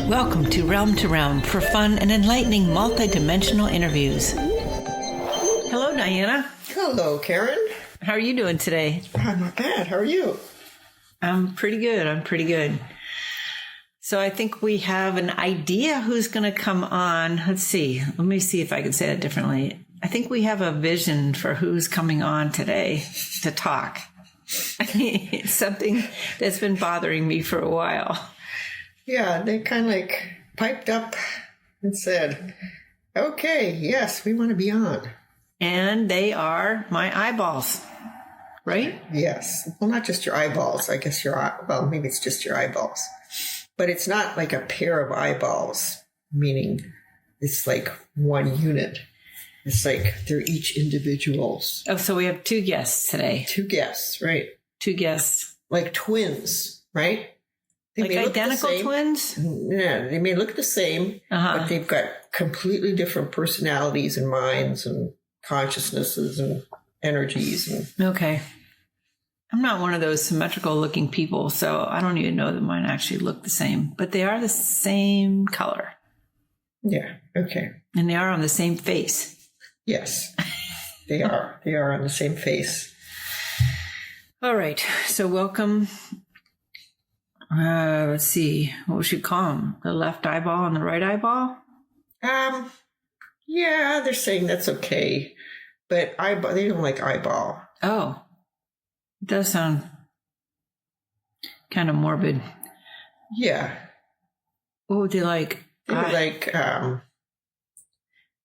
Welcome to Realm for fun and enlightening multidimensional interviews. Hello, Diana. Hello, Karin. How are you doing today? I'm not bad. How are you? I'm pretty good. So I think we have an idea who's going to come on. Let's see. Let me see if I can say that differently. I think we have a vision for who's coming on today to talk. It's something that's been bothering me for a while. Yeah, they kind of like piped up and said, okay, yes, we want to be on. And they are my eyeballs, right? Yes. Well, not just your eyeballs. I guess maybe it's just your eyeballs. But it's not like a pair of eyeballs, meaning it's like one unit. It's like they're each individuals. Oh, so we have two guests today. Two guests, right? Two guests. Like twins, right? They like identical twins? Yeah, they may look the same, but they've got completely different personalities and minds and consciousnesses and energies. Okay. I'm not one of those symmetrical looking people, so I don't even know that mine actually look the same. But they are the same color. Yeah, okay. And they are on the same face. Yes, they are. They are on the same face. All right. So welcome. Let's see. What should we call them? The left eyeball and the right eyeball? Yeah, they're saying that's okay. But eyeball, they don't like eyeball. Oh. It does sound kind of morbid. Yeah. What would they like? They would like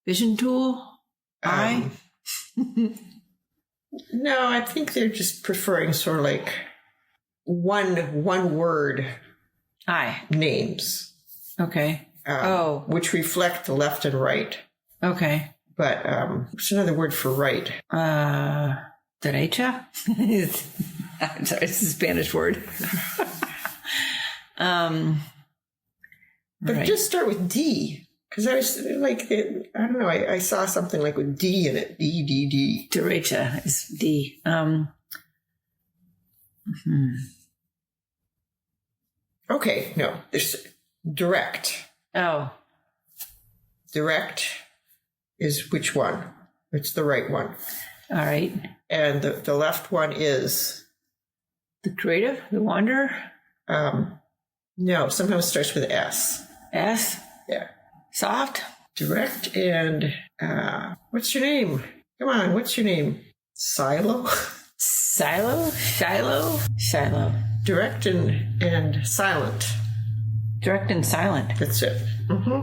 vision tool? Eye? No, I think they're just preferring sort of like one word names. Okay. Which reflect the left and right. Okay. But what's another word for right? Derecha? I'm sorry, it's a Spanish word. But right. Just start with D. Because I was like, I don't know, I saw something like with D in it. D. Derecha is D. Okay, no, there's direct. Oh. Direct is which one? It's the right one. All right. And the left one is? The creative? The wanderer? No, sometimes it starts with S. S? Yeah. Soft? Direct and, what's your name? Come on, what's your name? Silo? Shiloh? Direct and silent. Direct and silent. That's it. Mm-hmm.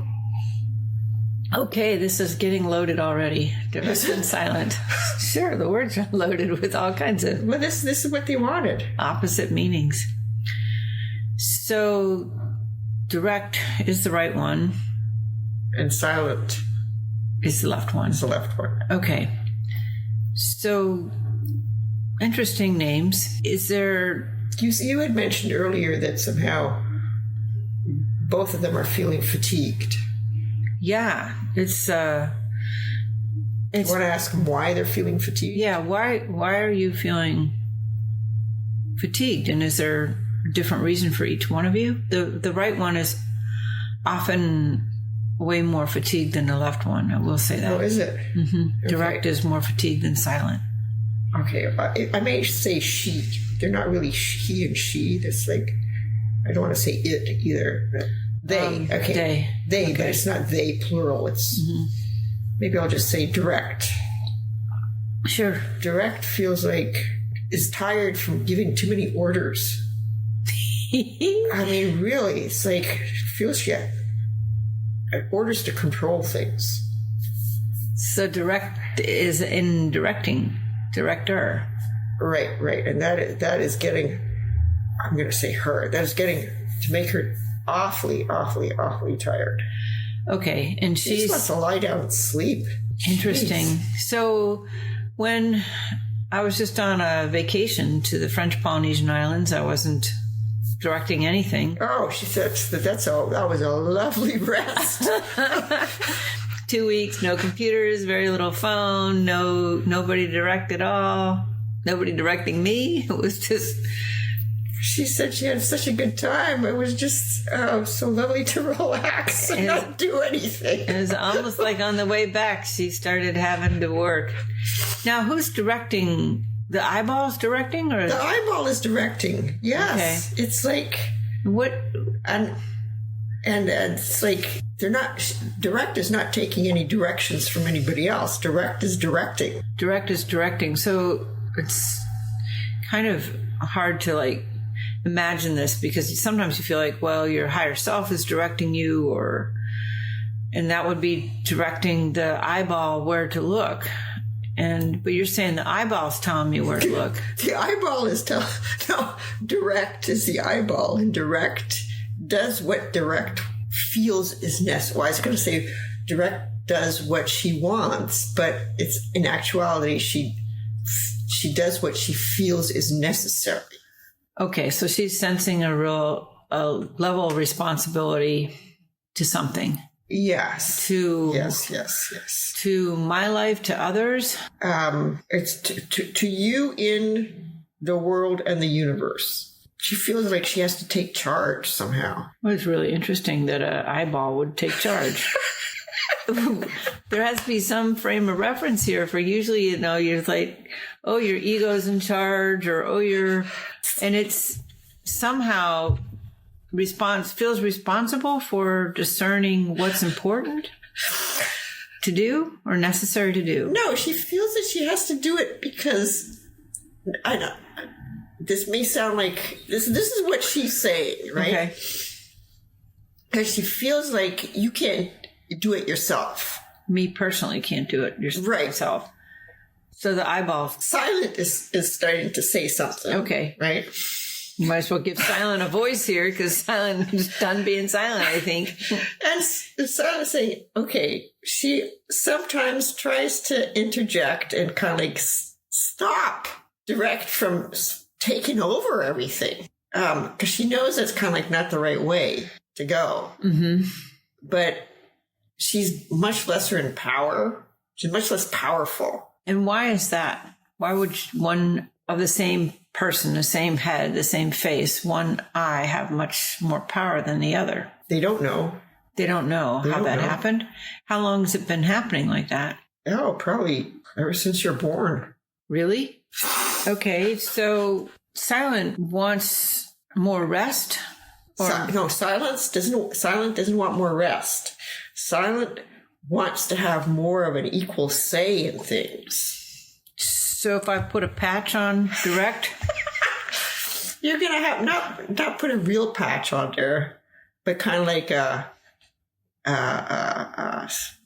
Okay, this is getting loaded already. Direct and silent. Sure, the words are loaded with all kinds of... Well, this is what they wanted. Opposite meanings. So, direct is the right one. And silent is the left one. It's the left one. Okay. So, interesting names. Is there... You had mentioned earlier that somehow both of them are feeling fatigued. Yeah, it's you want to ask them why they're feeling fatigued? Yeah, why are you feeling fatigued? And is there a different reason for each one of you? The right one is often way more fatigued than the left one. I will say that. Oh, is it? Mm-hmm. Okay. Direct is more fatigued than silent. Okay, I may say she. They're not really he and she. That's like, I don't want to say it either. But they. Okay. They, okay. But it's not they plural. It's maybe I'll just say direct. Sure. Direct feels like is tired from giving too many orders. I mean, really, it's like feels she had orders to control things. So direct is in directing. Director. Right. And that is getting, I'm going to say her, that is getting to make her awfully tired. Okay. And she just wants to lie down and sleep. Interesting. Jeez. So when I was just on a vacation to the French Polynesian Islands, I wasn't directing anything. Oh, she said that was a lovely rest. 2 weeks, no computers, very little phone, nobody to direct at all, nobody directing me. It was just she said she had such a good time. It was just so lovely to relax and not do anything. It was almost like on the way back, she started having to work. Now, who's directing? The eyeball's directing? Or the eyeball is directing, yes. Okay. It's like... What? And it's like, they're not... Direct is not taking any directions from anybody else. Direct is directing. Direct is directing. So it's kind of hard to, like, imagine this, because sometimes you feel like, well, your higher self is directing you, and that would be directing the eyeball where to look. But you're saying the eyeball's telling me where to look. The eyeball is no, direct is the eyeball, and direct does what direct feels is necessary. Well, I was going to say direct does what she wants, but it's in actuality she does what she feels is necessary. Okay, so she's sensing a level of responsibility to something. Yes. Yes. To my life, to others? It's to you in the world and the universe. She feels like she has to take charge somehow. Well, it's really interesting that an eyeball would take charge. There has to be some frame of reference here for usually, you're like, oh, your ego's in charge, or and it's somehow feels responsible for discerning what's important to do or necessary to do. No, she feels that she has to do it because, I know, this may sound like, this is what she's saying, right? Okay. Because she feels like you can't do it yourself. Me personally can't do it myself. So the eyeball. Silent is starting to say something. Okay. Right? You might as well give Silent a voice here, because Silent is done being silent, I think. And Silent is saying, okay, she sometimes tries to interject and kind of like stop direct from taking over everything. Because she knows that's kind of like not the right way to go. Mm-hmm. But she's much lesser in power. She's much less powerful. And why is that? Why would one of the same person, the same head, the same face, one eye have much more power than the other? They don't know. They don't know how that happened? How long has it been happening like that? Oh, probably ever since you're born. Really? Okay, so Silent wants more rest? No, Silent doesn't want more rest. Silent wants to have more of an equal say in things. So if I put a patch on direct? You're going to have, not put a real patch on there, but kind of like a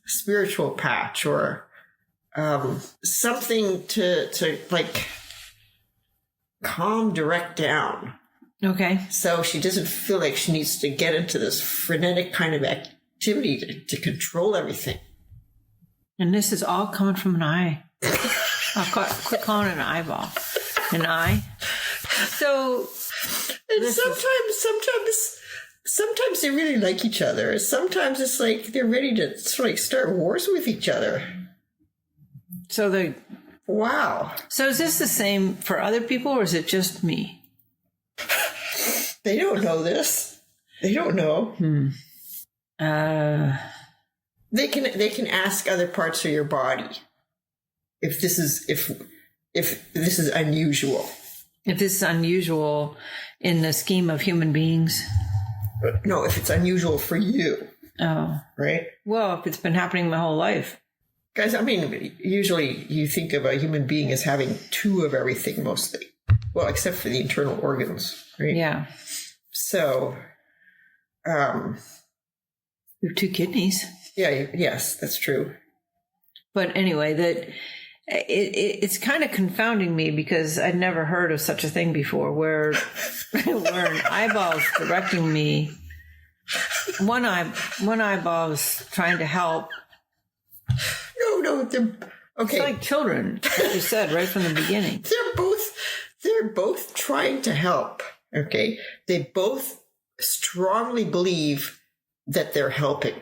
spiritual patch, or something to like calm direct down. Okay. So she doesn't feel like she needs to get into this frenetic kind of activity to control everything. And this is all coming from an eye. I'll quit calling it an eyeball. An eye. So, and sometimes they really like each other. Sometimes it's like they're ready to sort of like start wars with each other. So wow. So is this the same for other people, or is it just me? They don't know this. They don't know. They can ask other parts of your body if this is unusual. If this is unusual in the scheme of human beings? No, if it's unusual for you. Oh. Right? Well, if it's been happening my whole life. Guys, I mean, usually you think of a human being as having two of everything mostly. Well, except for the internal organs, right? Yeah. So, you have two kidneys. Yeah, yes, that's true. But anyway, it's kind of confounding me, because I'd never heard of such a thing before, where an eyeball's directing me. One eyeball is trying to help. No, they're okay. It's like children, as you said right from the beginning. They're both trying to help. Okay, they both strongly believe that they're helping.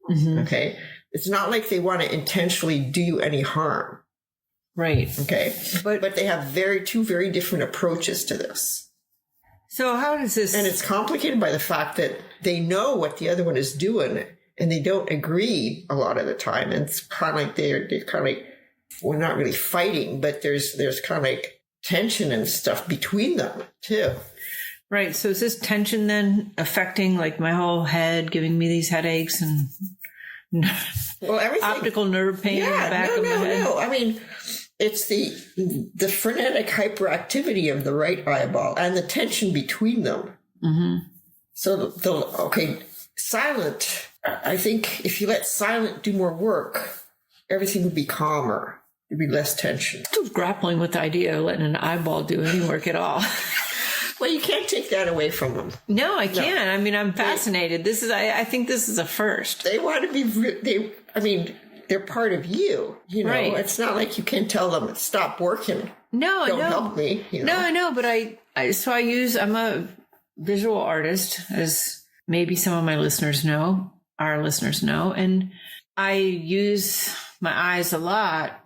Mm-hmm. Okay, it's not like they want to intentionally do you any harm. Right. Okay, but they have two very different approaches to this. So how does this... And it's complicated by the fact that they know what the other one is doing, and they don't agree a lot of the time. And it's kind of like they're kind of like, well, not really fighting, but there's kind of like tension and stuff between them too. Right. So is this tension then affecting like my whole head, giving me these headaches and optical nerve pain in the back of my head? No. I mean, it's the frenetic hyperactivity of the right eyeball and the tension between them. Mm-hmm. So silent. I think if you let silent do more work, everything would be calmer. There'd be less tension. Still grappling with the idea of letting an eyeball do any work at all. Well, you can't take that away from them. No, I can't. No. I mean, I'm fascinated. I think this is a first. They want to be, they're part of you. You know, right. It's not like you can tell them, stop working. No, Don't help me. You know? No, I know, but I'm a visual artist, as maybe some of my listeners know, our listeners know, and I use my eyes a lot.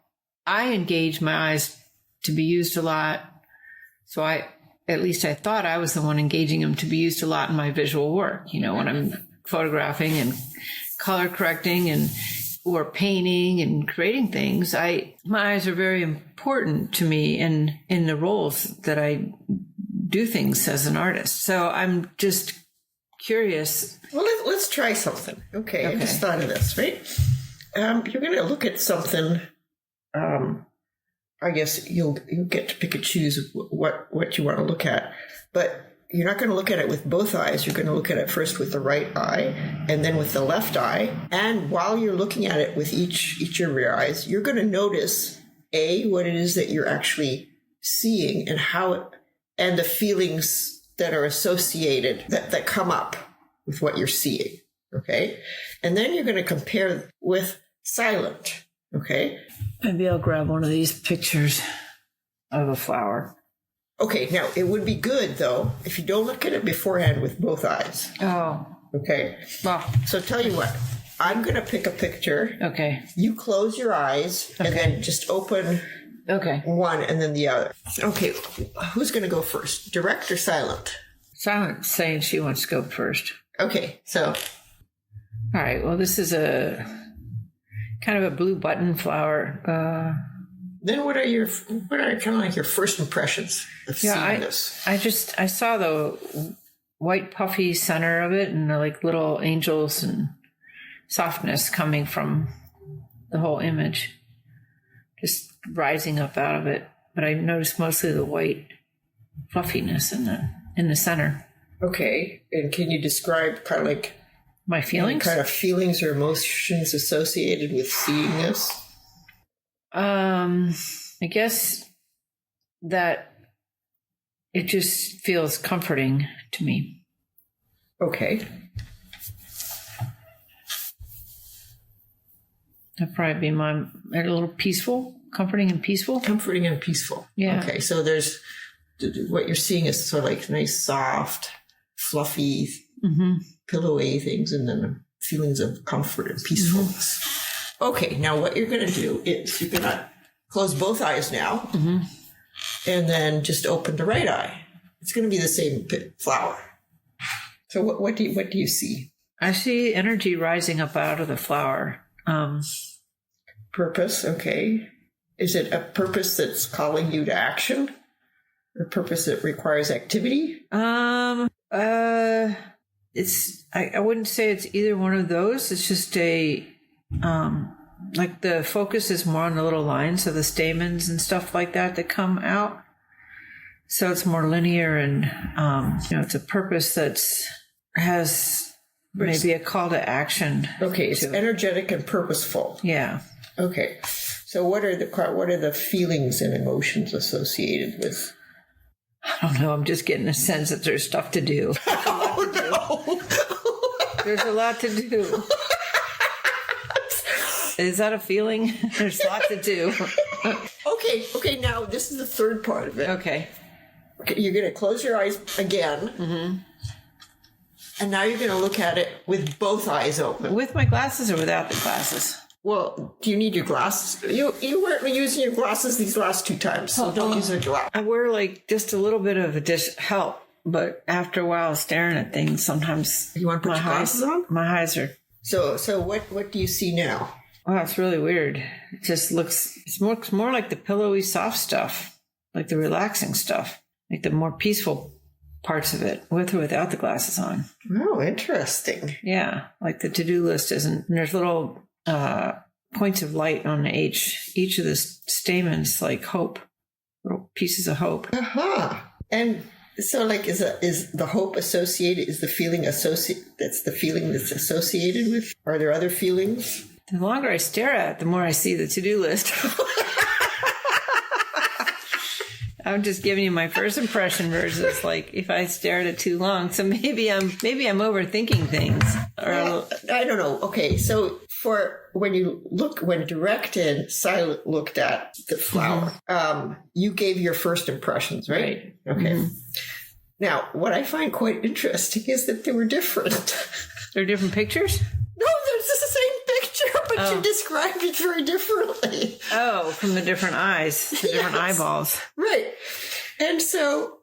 I engage my eyes to be used a lot. So at least I thought I was the one engaging them to be used a lot in my visual work. You know, when I'm photographing and color correcting or painting and creating things, my eyes are very important to me in the roles that I do things as an artist. So I'm just curious. Well, let's try something. Okay. I just thought of this, right? You're going to look at something. I guess you'll get to pick and choose what you want to look at, but you're not going to look at it with both eyes. You're going to look at it first with the right eye and then with the left eye. And while you're looking at it with each of your eyes, you're going to notice what it is that you're actually seeing and the feelings that are associated that come up with what you're seeing. Okay. And then you're going to compare with silent. Okay. Maybe I'll grab one of these pictures of a flower. Okay. Now, it would be good, though, if you don't look at it beforehand with both eyes. Oh. Okay. Well. So tell you what. I'm going to pick a picture. Okay. You close your eyes and then just open one and then the other. Okay. Who's going to go first? Direct or silent? Silent, saying she wants to go first. Okay. So. All right. Well, this is a kind of a blue button flower. Then what are kind of like your first impressions of seeing this? I saw the white puffy center of it and the like little angels and softness coming from the whole image, just rising up out of it. But I noticed mostly the white fluffiness in the center. Okay. And can you describe kind of like my feelings? Kind of feelings or emotions associated with seeing this? I guess that it just feels comforting to me. Okay. That'd probably be a little peaceful, comforting and peaceful. Comforting and peaceful. Yeah. Okay, so there's what you're seeing is sort of like nice, soft, fluffy, pillowy things, and then feelings of comfort and peacefulness. Mm-hmm. Okay, now what you're going to do is you're going to close both eyes now, and then just open the right eye. It's going to be the same flower. So what do you see? I see energy rising up out of the flower. Purpose, okay. Is it a purpose that's calling you to action? Or a purpose that requires activity? I wouldn't say it's either one of those. It's just like the focus is more on the little lines of the stamens and stuff like that come out. So it's more linear and, it's a purpose has maybe a call to action. Okay, it's energetic and purposeful. Yeah. Okay. So what are the feelings and emotions associated with? I don't know. I'm just getting a sense that there's stuff to do. There's a lot to do. Is that a feeling? There's a lot to do. Okay. Now this is the third part of it. Okay. You're going to close your eyes again. And now you're going to look at it with both eyes open. With my glasses or without the glasses? Well, do you need your glasses? You weren't using your glasses these last two times, so don't use your glasses. I wear like just a little bit of help but after a while staring at things, sometimes you want to put your glasses on? My eyes are. So what do you see now? Oh, it's really weird. It just looks, it's more like the pillowy, soft stuff, like the relaxing stuff, like the more peaceful parts of it, with or without the glasses on. Oh, interesting. Yeah, like the to-do list isn't, and there's little points of light on each of the stamens, like hope, little pieces of hope. And so, like, is the hope associated? Is the feeling associated? That's the feeling that's associated with. Are there other feelings? The longer I stare at it, the more I see the to-do list. I'm just giving you my first impression versus like if I stare at it too long. So maybe I'm overthinking things. Or I don't know. Okay, so when Direct and Silent looked at the flower, you gave your first impressions, right? Okay. Mm-hmm. Now, what I find quite interesting is that they were different. They're different pictures? No, it's the same picture, but you described it very differently. Oh, from the different eyes, the different eyeballs. Right. And so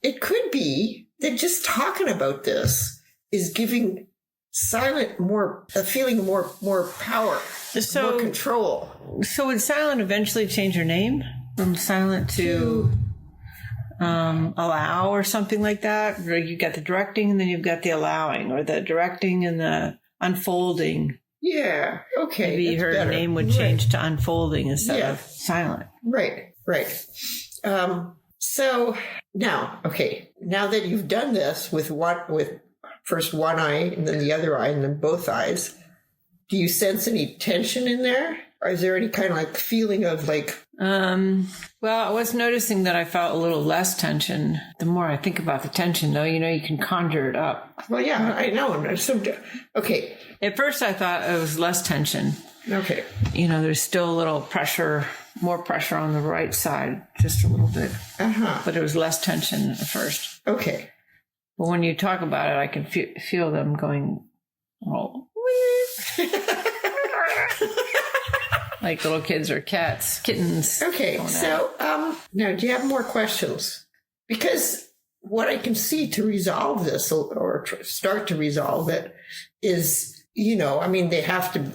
it could be that just talking about this is giving Silent a feeling more power, more control. So would Silent eventually change her name from Silent to allow or something like that? Or you got the directing and then you've got the allowing, or the directing and the unfolding. Yeah. Okay. Maybe her name would change to unfolding instead of Silent. Right. So now that you've done this with first one eye and then the other eye and then both eyes, do you sense any tension in there? Or is there any kind of like feeling of like... Well, I was noticing that I felt a little less tension. The more I think about the tension, though, you can conjure it up. Well, yeah, I know. Okay. At first I thought it was less tension. Okay. There's still a little pressure, more pressure on the right side, just a little bit. But it was less tension at first. Okay. But when you talk about it, I can feel them going, like little kids or kittens. Okay, so now do you have more questions? Because what I can see to resolve this or start to resolve it is, they have to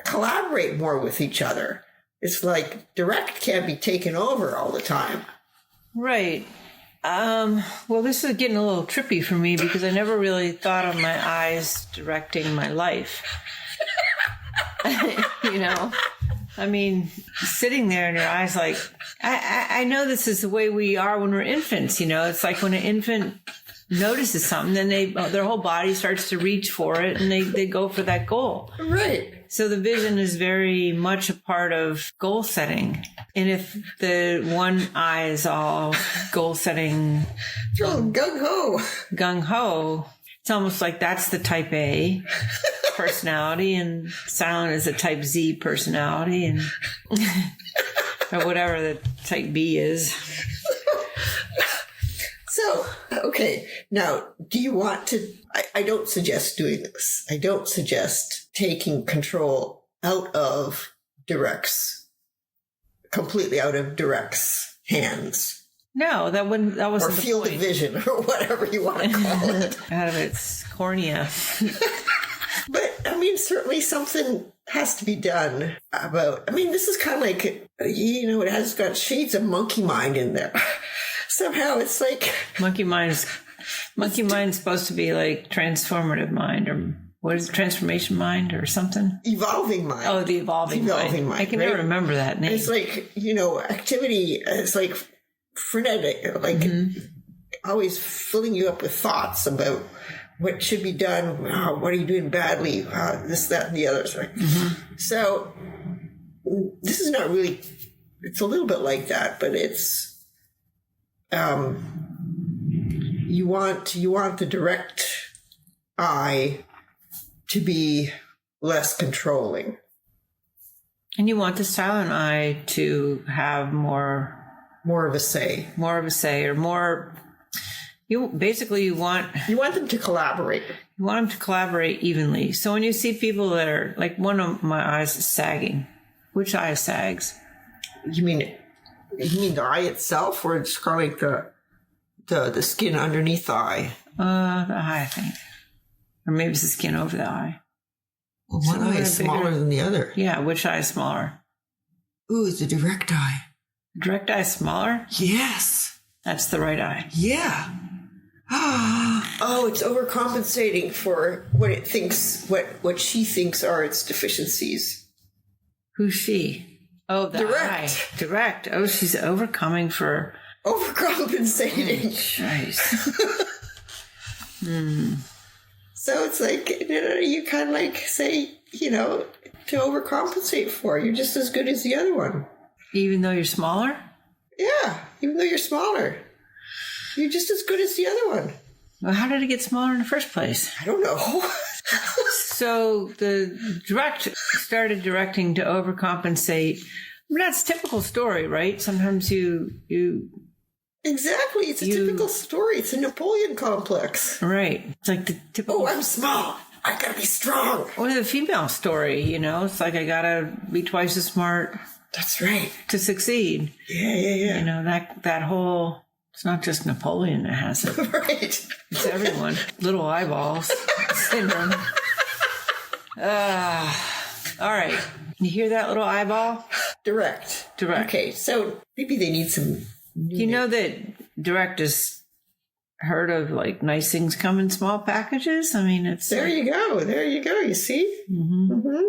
collaborate more with each other. It's like Direct can't be taken over all the time. Right. Well, this is getting a little trippy for me because I never really thought of my eyes directing my life. Sitting there and your eyes like, I know this is the way we are when we're infants, it's like when an infant notices something, then their whole body starts to reach for it and they go for that goal. Right. So the vision is very much a part of goal setting. And if the one eye is all goal setting, gung ho, it's almost like that's the type A personality and Silent is a type Z personality and or whatever the type B is. So, okay, now, do you want to... I don't suggest doing this. I don't suggest taking control completely out of Direct's hands. No, that wasn't the point. Or field of vision, or whatever you want to call it. Out of its cornea. But, certainly something has to be done about... this is kind of like, it has got shades of monkey mind in there. Somehow it's like... Monkey mind's supposed to be like transformative mind, or what is it, transformation mind or something? Evolving mind. Oh, the evolving mind. I can never remember that name. It's like, activity, it's like frenetic, like always filling you up with thoughts about what should be done, what are you doing badly, this, that, and the other. So this is not really... It's a little bit like that, but it's... You want the Direct eye to be less controlling, and you want the Silent eye to have more of a say, or more. You want them to collaborate. You want them to collaborate evenly. So when you see people that are like, one of my eyes is sagging. Which eye sags? You mean You mean the eye itself, or it's kind of like the skin underneath the eye? The eye, I think. Or maybe it's the skin over the eye. Well, one eye is smaller than the other. Yeah, which eye is smaller? Ooh, it's the direct eye. Direct eye smaller? Yes. That's the right eye. Yeah. Oh, it's overcompensating for what it thinks, what she thinks are its deficiencies. Who's she? Oh, the direct. eye. Direct. Oh, she's overcoming for... Overcompensating. So it's like, you kind of like say, to overcompensate for. You're just as good as the other one. Even though you're smaller? Yeah, even though you're smaller. You're just as good as the other one. Well, how did it get smaller in the first place? I don't know. So the direct started directing to overcompensate. I mean, that's a typical story, right? Sometimes you Exactly. It's a typical story. It's a Napoleon complex. Right. It's like the typical... Oh, I'm small. I gotta be strong. Or the female story, It's like I gotta be twice as smart. That's right. To succeed. Yeah. That whole... It's not just Napoleon that has it. Right. It's everyone. Little eyeballs syndrome. All right. You hear that little eyeball? Direct. Okay, so maybe they need some... You know that direct is heard of, like, nice things come in small packages? I mean, it's... There you go. You see? Mm-hmm. Mm-hmm.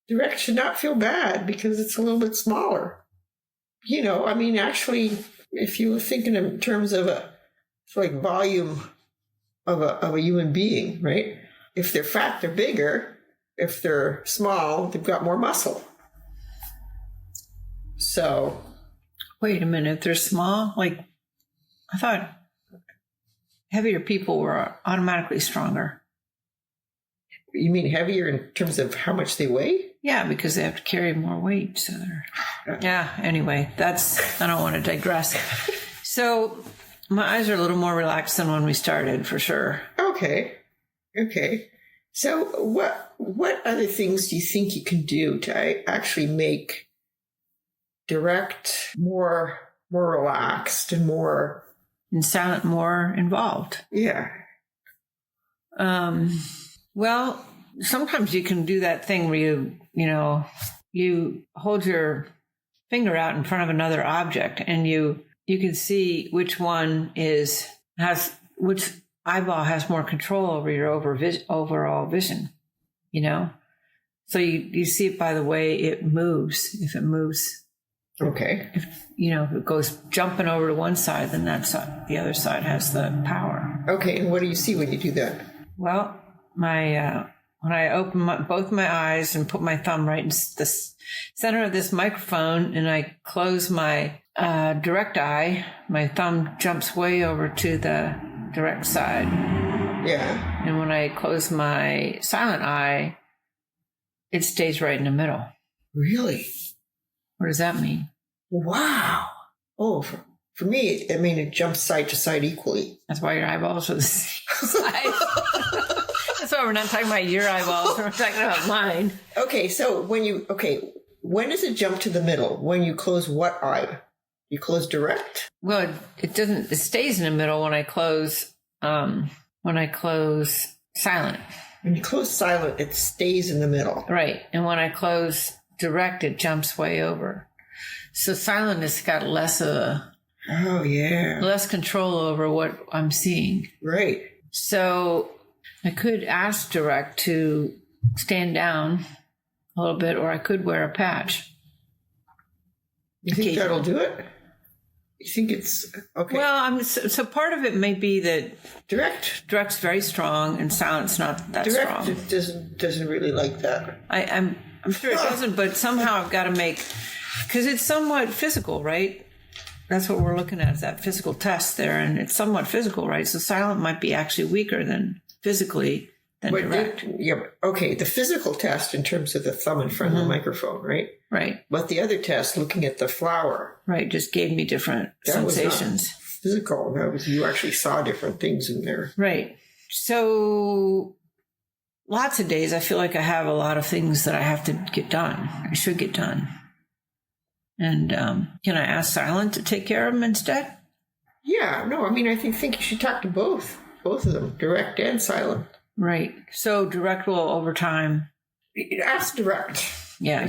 Direct should not feel bad because it's a little bit smaller. Actually... If you were thinking in terms of volume of a human being, right? If they're fat, they're bigger. If they're small, they've got more muscle. So, wait a minute. If they're small, I thought heavier people were automatically stronger. You mean heavier in terms of how much they weigh? Yeah, because they have to carry more weight. So yeah, anyway, I don't want to digress. So my eyes are a little more relaxed than when we started, for sure. Okay. So what other things do you think you can do to actually make direct more relaxed and more... And silent more involved? Yeah. Well, sometimes you can do that thing where you hold your finger out in front of another object and you can see which one which eyeball has more control over your overall vision, So you see it by the way it moves. If it moves. Okay. If it goes jumping over to one side, then the other side has the power. Okay. And what do you see when you do that? Well, when I open both my eyes and put my thumb right in the center of this microphone and I close my direct eye, my thumb jumps way over to the direct side. Yeah. And when I close my silent eye, it stays right in the middle. Really? What does that mean? Wow. Oh, for me, it jumps side to side equally. That's why your eyeballs are the same size. That's why we're not talking about your eyeballs. We're talking about mine. Okay, so when does it jump to the middle? When you close what eye? You close direct? Well, it doesn't. It stays in the middle when I close. When I close silent. When you close silent, it stays in the middle. Right, and when I close direct, it jumps way over. So silent has got less control over what I'm seeing. Right. So I could ask direct to stand down a little bit, or I could wear a patch. You think that'll do it? You think it's okay? Well, so part of it may be that direct's very strong and silent's not that strong. Direct doesn't really like that. I'm sure it doesn't, but somehow I've got to because it's somewhat physical, right? That's what we're looking at, is that physical test there, and it's somewhat physical, right? So silent might be actually weaker than physically than direct. Okay, the physical test in terms of the thumb in front of the microphone, right? Right. But the other test, looking at the flower, right, just gave me different sensations. Was not physical. That was, you actually saw different things in there. Right. So lots of days I feel like I have a lot of things that I have to get done. I should get done. And can I ask Silent to take care of him instead? Yeah, no, I mean, I think you should talk to both of them, Direct and Silent. Right. So Direct will, over time. Ask Direct. Yeah.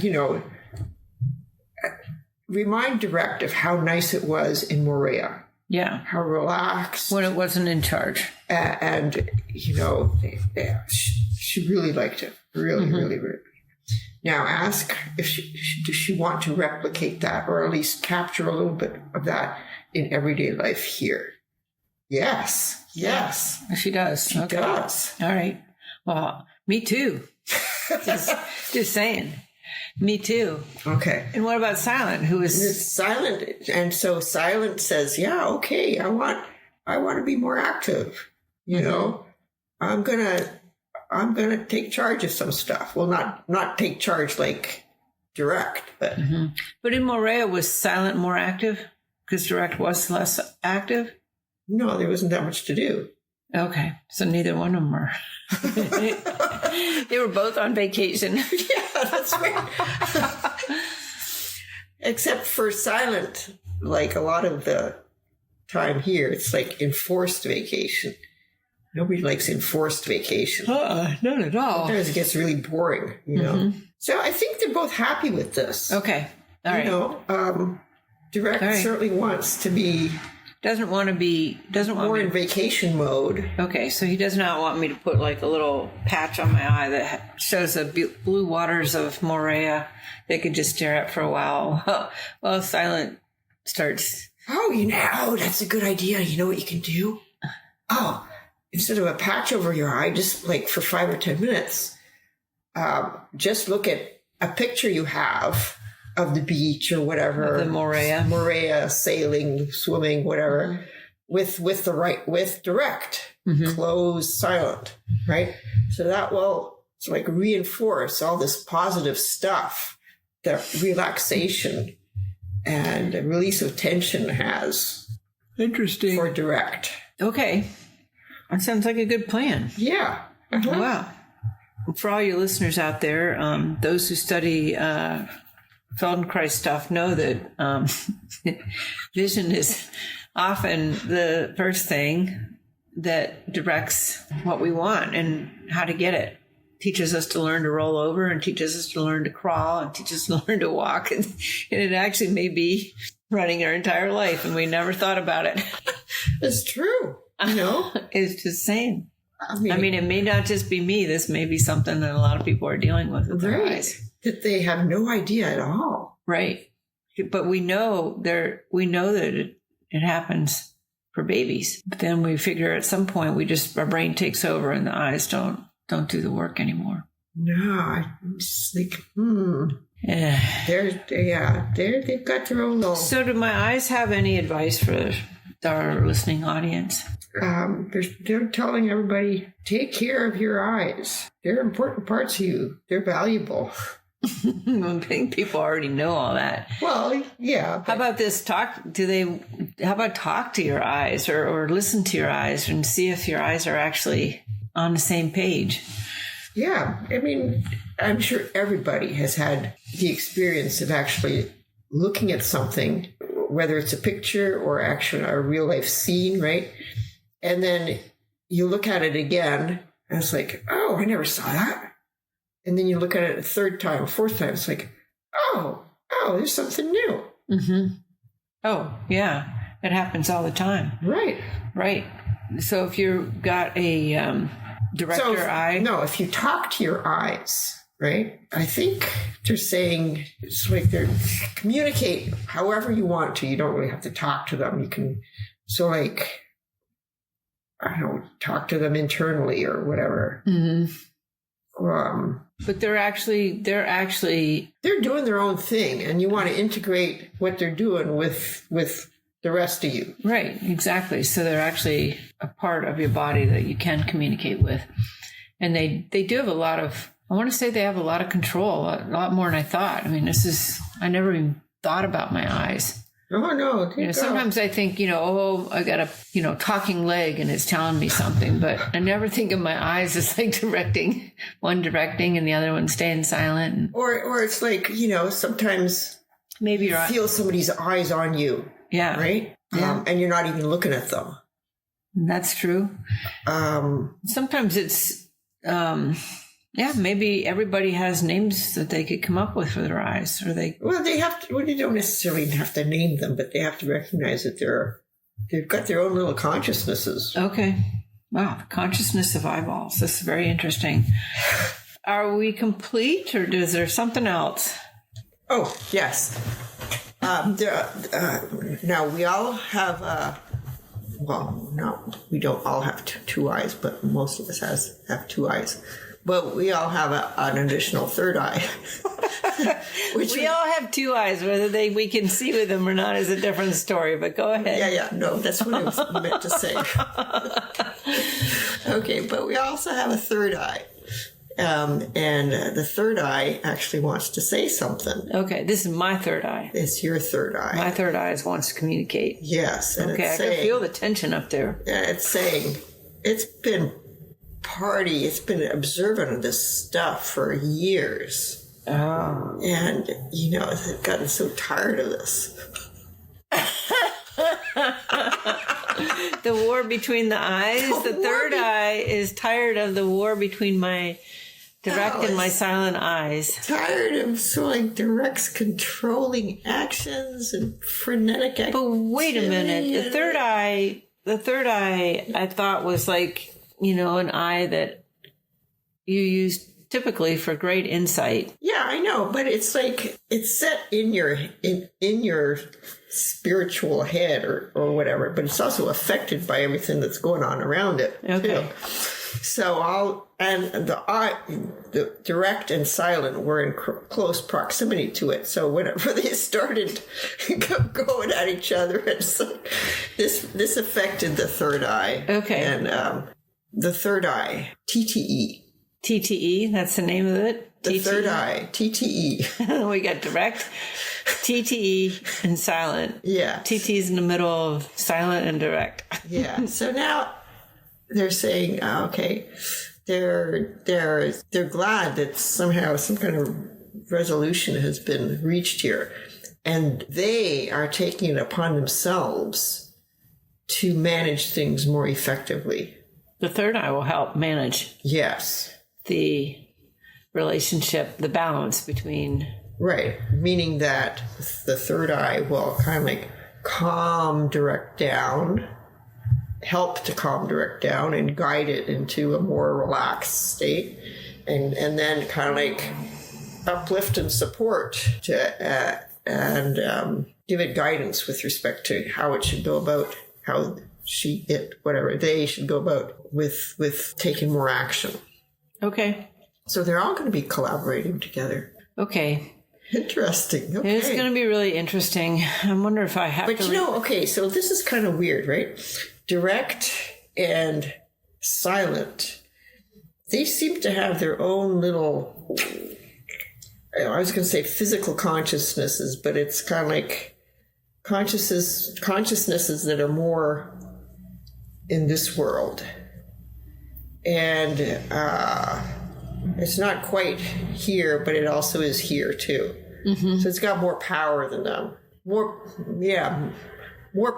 Remind Direct of how nice it was in Morea. Yeah. How relaxed. When it wasn't in charge. And she really liked it. Really, really, really. Now ask if does she want to replicate that, or at least capture a little bit of that in everyday life here. Yes. She does. She does. All right. Well, me too. just saying. Me too. Okay. And what about Silent? Who is Silent? And so Silent says, "Yeah, okay. I want to be more active. I'm gonna take charge of some stuff. Well, not take charge like Direct, but But in Morea, was Silent more active because Direct was less active? No, there wasn't that much to do. Okay, so neither one of them were. They were both on vacation. Yeah, that's right. Except for Silent, like a lot of the time here, it's like enforced vacation. Nobody likes enforced vacation. Not at all. Sometimes it gets really boring, So I think they're both happy with this. Okay. All right. Direct certainly wants to be... Doesn't want more in vacation mode. Okay, so he does not want me to put like a little patch on my eye that shows the blue waters of Morea. They could just stare at for a while. Well, Silent starts... Oh, that's a good idea. You know what you can do? Instead of a patch over your eye, just like for 5 or 10 minutes, just look at a picture you have of the beach or whatever. The Morea, sailing, swimming, whatever, with Direct, closed, Silent, right? So that will reinforce all this positive stuff that relaxation and a release of tension has. Interesting. For Direct. Okay. That sounds like a good plan. Yeah. Wow. For all your listeners out there, those who study Feldenkrais stuff know that vision is often the first thing that directs what we want and how to get it. Teaches us to learn to roll over and teaches us to learn to crawl and teaches us to learn to walk. And it actually may be running our entire life and we never thought about it. It's true. It's just saying. I mean, it may not just be me. This may be something that a lot of people are dealing with their eyes. That they have no idea at all. Right. But we know that it happens for babies. But then we figure at some point our brain takes over and the eyes don't do the work anymore. No, it's like, Yeah. They've got their own little... So do my eyes have any advice for our listening audience? They're telling everybody, take care of your eyes. They're important parts of you. They're valuable. I think people already know all that. Well, yeah. How about this? Talk to your eyes or listen to your eyes and see if your eyes are actually on the same page? Yeah. I mean, I'm sure everybody has had the experience of actually looking at something, whether it's a picture or actually a real life scene, right? And then you look at it again and it's like, oh, I never saw that. And then you look at it a third time, a fourth time, it's like, oh, there's something new. Mm-hmm. Oh, yeah. It happens all the time. Right. So if you've got a director eye. No, if you talk to your eyes, right? I think they're saying it's like they're communicate however you want to. You don't really have to talk to them. You can, talk to them internally or whatever. Mm-hmm. But they're doing their own thing, and you want to integrate what they're doing with the rest of you. Right, exactly. So they're actually a part of your body that you can communicate with. And they do have I want to say they have a lot of control, a lot more than I thought. I mean, I never even thought about my eyes. Oh, no. Sometimes I think, I got a, talking leg and it's telling me something, but I never think of my eyes as like one directing and the other one staying silent. Or it's like, sometimes Maybe you're right. Feel somebody's eyes on you. Yeah. Right? Yeah. And you're not even looking at them. That's true. Sometimes it's, maybe everybody has names that they could come up with for their eyes, or they. Well, they don't necessarily have to name them, but they have to recognize that they've got their own little consciousnesses. Okay. Wow, the consciousness of eyeballs. This is very interesting. Are we complete, or is there something else? Oh, yes. Now, we all have, we don't all have two eyes, but most of us have two eyes. But we all have an additional third eye. We all have two eyes. Whether we can see with them or not is a different story, but go ahead. Yeah. No, that's what I was meant to say. Okay, but we also have a third eye. And the third eye actually wants to say something. Okay, this is my third eye. It's your third eye. My third eye wants to communicate. Yes. And okay, I can feel the tension up there. Yeah, it's saying, it's been observant of this stuff for years. Oh. And, they've gotten so tired of this. The war between the eyes. The third eye is tired of the war between my direct and my silent eyes. Tired of direct's controlling actions and frenetic activity. But wait a minute. The third eye I thought was like, an eye that you use typically for great insight. Yeah, I know, but it's like it's set in your spiritual head or whatever, but it's also affected by everything that's going on around it. Okay. Too. So the direct and silent were in close proximity to it. So whenever they started going at each other, it's like this affected the third eye. Okay. And the third eye, TTE. TTE, that's the name of it? The TTE. third eye, TTE. We got direct, TTE, and silent. Yeah. TTE's in the middle of silent and direct. Yeah. So now they're saying, they're glad that somehow some kind of resolution has been reached here. And they are taking it upon themselves to manage things more effectively. The third eye will help manage. Yes. The relationship, the balance between. Right. Meaning that the third eye will kind of like calm direct down, help to calm direct down and guide it into a more relaxed state. And then kind of like uplift and support to, and give it guidance with respect to how it should go about, how they should go about with taking more action. Okay. So they're all going to be collaborating together. Okay. Interesting. Okay. It's going to be really interesting. I wonder if I have to... But so this is kind of weird, right? Direct and silent, they seem to have their own little... I was going to say physical consciousnesses, but it's kind of like consciousnesses that are more in this world. And it's not quite here, but it also is here too. Mm-hmm. So it's got more power than them. More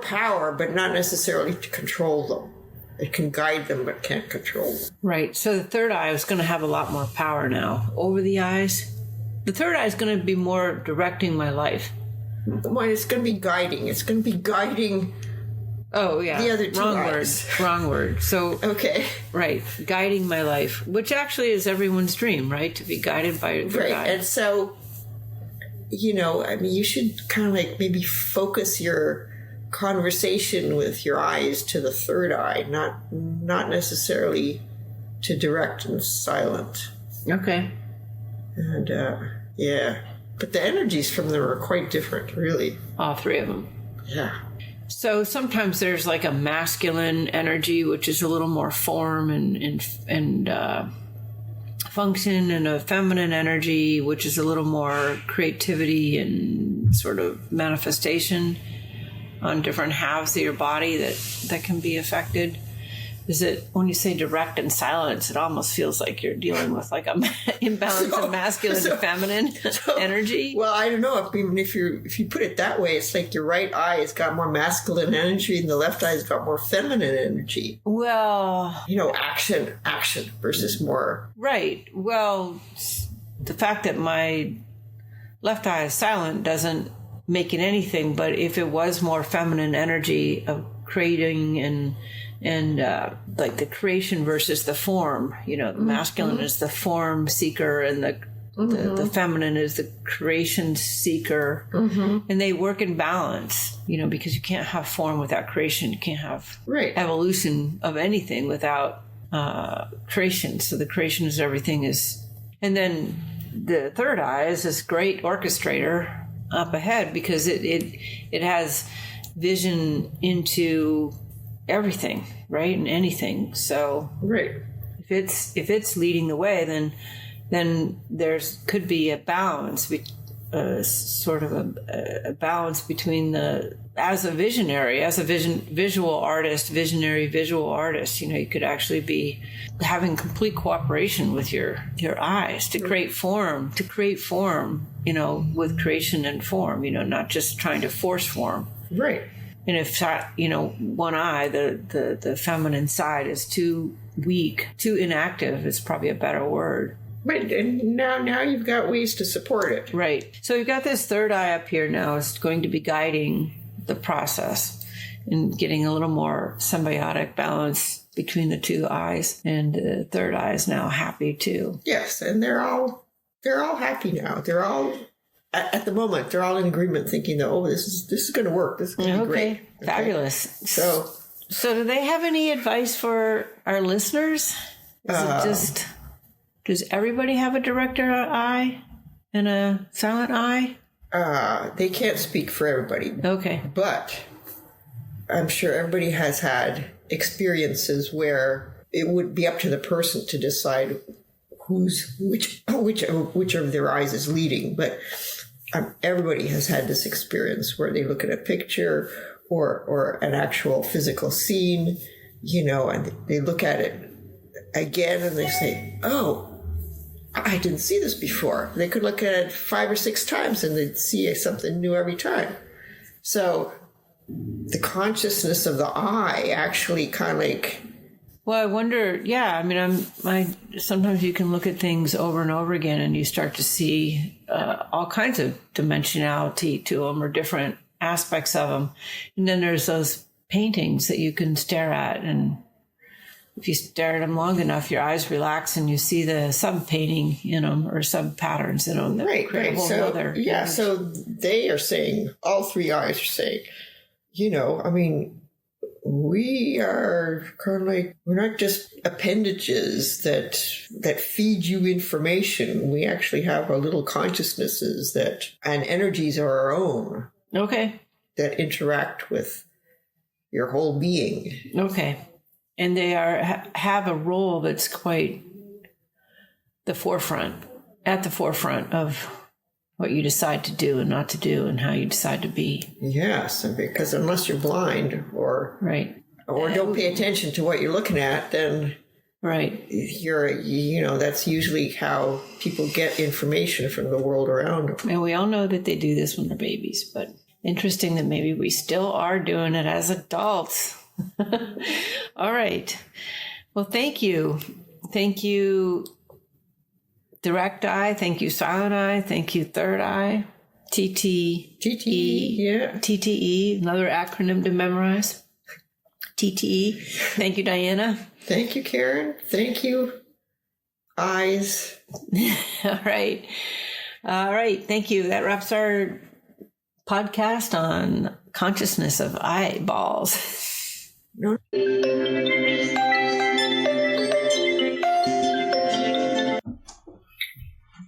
power, but not necessarily to control them. It can guide them, but can't control them. Right. So the third eye is going to have a lot more power now over the eyes. The third eye is going to be more directing my life. Well, it's going to be guiding. It's going to be guiding. Oh, yeah. The other two eyes. Wrong word. So, okay. Right. Guiding my life, which actually is everyone's dream, right? To be guided by your third eye. And so, you should kind of like maybe focus your conversation with your eyes to the third eye, not necessarily to direct and silent. Okay. And, yeah. But the energies from them are quite different, really. All three of them. Yeah. So sometimes there's like a masculine energy, which is a little more form and function, and a feminine energy, which is a little more creativity and sort of manifestation on different halves of your body that can be affected. is it when you say direct and silence, it almost feels like you're dealing with like a imbalance of masculine and feminine energy? Well, I don't know. I mean, if you put it that way, it's like your right eye has got more masculine energy and the left eye has got more feminine energy. Well, action versus more. Right. Well, the fact that my left eye is silent doesn't make it anything, but if it was more feminine energy of creating and like the creation versus the form, the masculine is the form seeker and the feminine is the creation seeker, and they work in balance, because you can't have form without creation. You can't have evolution of anything without creation. So the creation is everything is, and then the third eye is this great orchestrator up ahead because it has vision into everything, right, and anything. So if it's leading the way, then could be a balance, sort of a balance between as a visionary, as a visionary visual artist, you could actually be having complete cooperation with your eyes to create form, with creation and form, not just trying to force form. Right. And if, one eye, the feminine side is too weak, too inactive is probably a better word. Right, and now you've got ways to support it. Right. So you've got this third eye up here now. It's going to be guiding the process and getting a little more symbiotic balance between the two eyes. And the third eye is now happy too. Yes, and they're all happy now. They're all at the moment. They're all in agreement, thinking that this is going to work. This is going to be great. Okay. Fabulous. So do they have any advice for our listeners? Is it just? Does everybody have a director eye and a silent eye? They can't speak for everybody. Okay. But I'm sure everybody has had experiences where it would be up to the person to decide which of their eyes is leading. But everybody has had this experience where they look at a picture or an actual physical scene, and they look at it again and they say, oh, I didn't see this before. They could look at it 5 or 6 times and they'd see something new every time. So the consciousness of the eye actually kind of like... Well, I wonder, sometimes you can look at things over and over again and you start to see all kinds of dimensionality to them or different aspects of them. And then there's those paintings that you can stare at, and if you stare at them long enough, your eyes relax and you see the sub-painting in them or sub-patterns in them that create a whole other image. So they are saying, all 3 eyes are saying, we are kind of like, we're not just appendages that feed you information. We actually have our little consciousnesses and energies are our own. Okay. That interact with your whole being. Okay. And they have a role that's quite at the forefront of what you decide to do and not to do and how you decide to be. Yes, because unless you're blind or don't pay attention to what you're looking at, then that's usually how people get information from the world around them. And we all know that they do this when they're babies, but interesting that maybe we still are doing it as adults. All right. Well, thank you. Thank you, direct eye. Thank you, silent eye. Thank you, third eye. TTE. Yeah. TTE, another acronym to memorize. TTE. Thank you, Diana. Thank you, Karin. Thank you, eyes. All right. Thank you. That wraps our podcast on consciousness of eyeballs. No.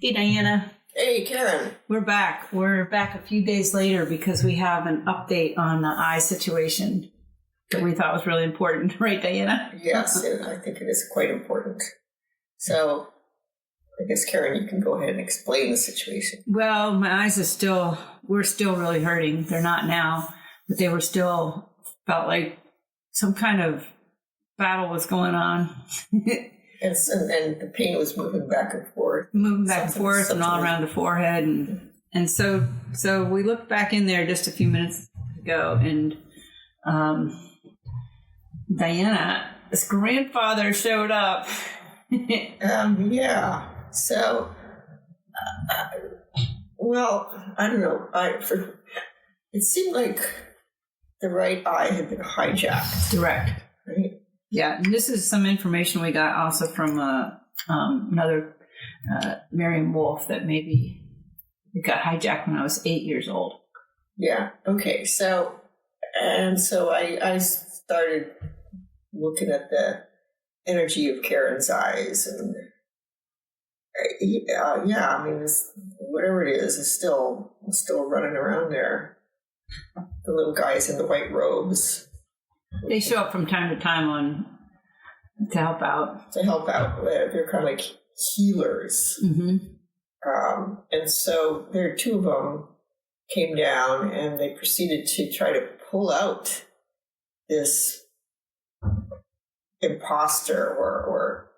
Hey, Diana. Hey, Karin. We're back. We're back a few days later because we have an update on the eye situation that we thought was really important. Right, Diana? Yes, I think it is quite important. So I guess, Karin, you can go ahead and explain the situation. Well, my eyes we're still really hurting. They're not now, but they were still felt like some kind of battle was going on. And the paint was moving back and forth. And all around the forehead. And so we looked back in there just a few minutes ago, and Diana's grandfather showed up. Yeah. So, well, I don't know. It seemed like the right eye had been hijacked. Direct. Right? Yeah, and this is some information we got also from another Miriam Wolf, that maybe it got hijacked when I was 8 years old. Yeah. Okay. So I started looking at the energy of Karen's eyes, and yeah, I mean, whatever it is still running around there. The little guys in the white robes. They show up from time to time to help out. They're kind of like healers. Mm-hmm. And so there, two of them came down, and they proceeded to try to pull out this imposter or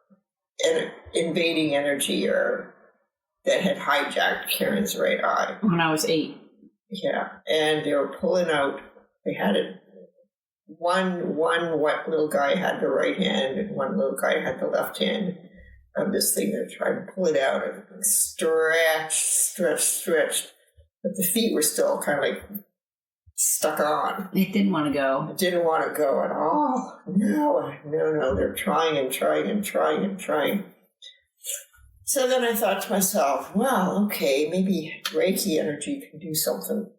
invading energy or that had hijacked Karen's right eye. When I was 8. Yeah, and they were pulling out. They had it. One white little guy had the right hand, and one little guy had the left hand of this thing. They're trying to pull it out and stretch. But the feet were still kind of like stuck on. It didn't want to go. It didn't want to go at all. No. They're trying. So then I thought to myself, well, okay, maybe Reiki energy can do something.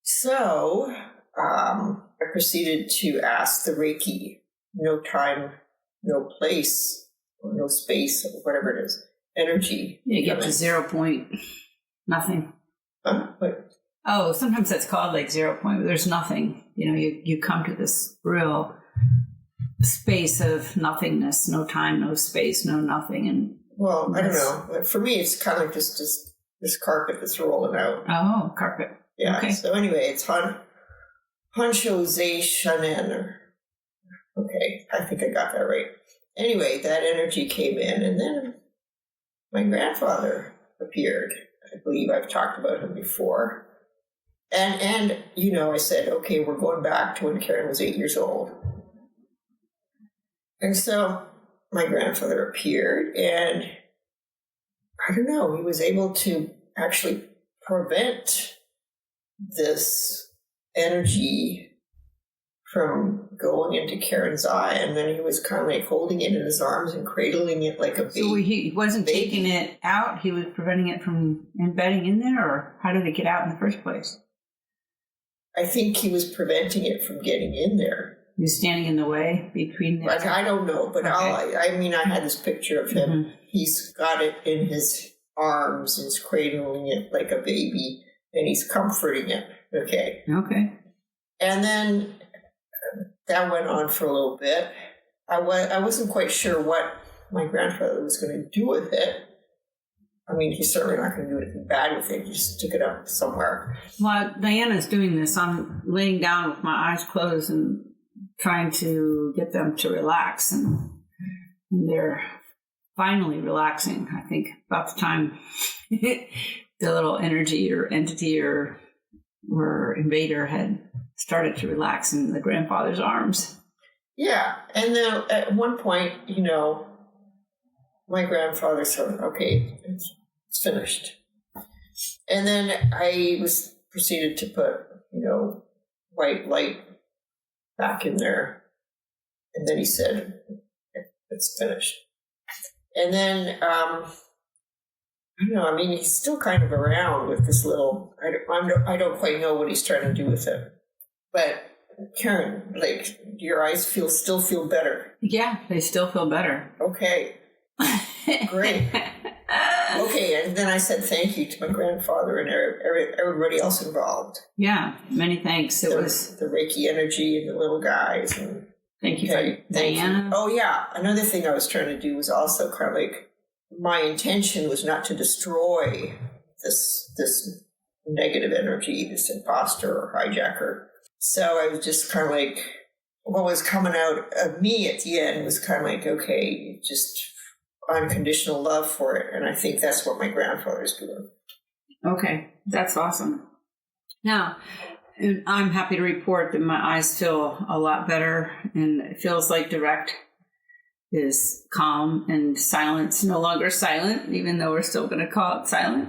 So I proceeded to ask the Reiki, no time, no place, or no space, or whatever it is, energy. You get to 0 point, nothing. But oh, sometimes that's called like 0 point, but there's nothing. You come to this real space of nothingness, no time, no space, no nothing. And well, I don't know. For me, it's kind of like just this carpet that's rolling out. Oh, carpet. Yeah. Okay. So anyway, it's Hansho Zei Shanen. Okay, I think I got that right. Anyway, that energy came in, and then my grandfather appeared. I believe I've talked about him before. And I said, okay, we're going back to when Karin was 8 years old. And so my grandfather appeared, and I don't know, he was able to actually prevent this energy from going into Karen's eye, and then he was kind of like holding it in his arms and cradling it like a baby. So he wasn't taking it out, he was preventing it from embedding in there, or how did it get out in the first place? I think he was preventing it from getting in there. He was standing in the way between the... I don't know, but okay. I had this picture of him. Mm-hmm. He's got it in his arms, he's cradling it like a baby, and he's comforting it. Okay. And then that went on for a little bit. I wasn't quite sure what my grandfather was going to do with it. I mean, he's certainly not going to do anything bad with it. He just took it up somewhere. While Diana's doing this, I'm laying down with my eyes closed and trying to get them to relax. And they're finally relaxing, I think, about the time the little energy or entity or invader had started to relax in the grandfather's arms. Yeah. And then at one point, my grandfather said, okay, it's finished. And then I proceeded to put, white light back in there. And then he said, it's finished. And then, I don't know, I mean, he's still kind of around with this little, I don't quite know what he's trying to do with it. But Karin, like, your eyes still feel better. Yeah, they still feel better. Okay. Great. Okay, and then I said thank you to my grandfather and everybody else involved. Yeah, many thanks. It was the Reiki energy and the little guys. And thank you for Diana. Oh yeah, another thing I was trying to do was also kind of like, my intention was not to destroy this negative energy, this imposter or hijacker. So I was just kind of like what was coming out of me at the end was kind of like, okay, just unconditional love for it. And I think that's what my grandfather's doing. Okay, that's awesome. Now, I'm happy to report that my eyes feel a lot better, and it feels like direct is calm and silence no longer silent, even though we're still going to call it silent.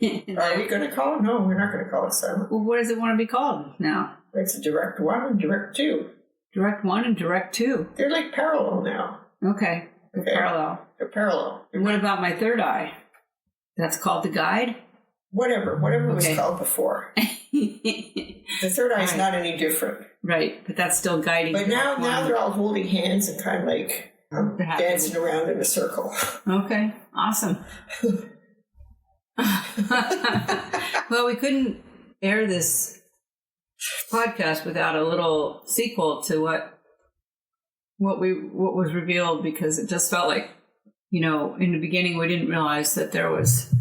Are we going to call it? No, we're not going to call it silent. Well, what does it want to be called now? It's a direct 1 and direct 2. Direct 1 and direct 2. They're like parallel now. Okay. Parallel. They're parallel. And what about my third eye? That's called the guide? Whatever it was called before. The third eye is not any different. Right, but that's still guiding. But now they're all holding hands and kind of like dancing around in a circle. Okay, awesome. Well, we couldn't air this podcast without a little sequel to what was revealed, because it just felt like, in the beginning we didn't realize that there was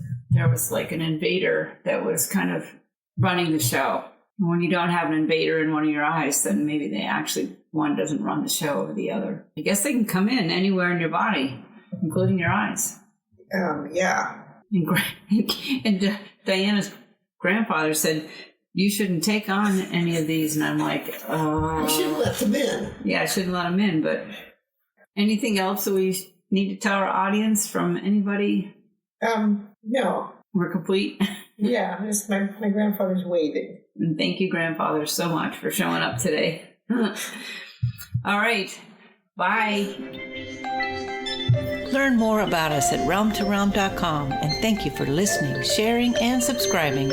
like an invader that was kind of running the show. When you don't have an invader in one of your eyes, then maybe one doesn't run the show over the other. I guess they can come in anywhere in your body, including your eyes. Yeah. And Diana's grandfather said, you shouldn't take on any of these. And I'm like, I shouldn't let them in. Yeah, I shouldn't let them in. But anything else that we need to tell our audience from anybody? No. We're complete? Yeah, my grandfather's waving. And thank you, grandfather, so much for showing up today. All right. Bye. Learn more about us at realm2realm.com, and thank you for listening, sharing, and subscribing.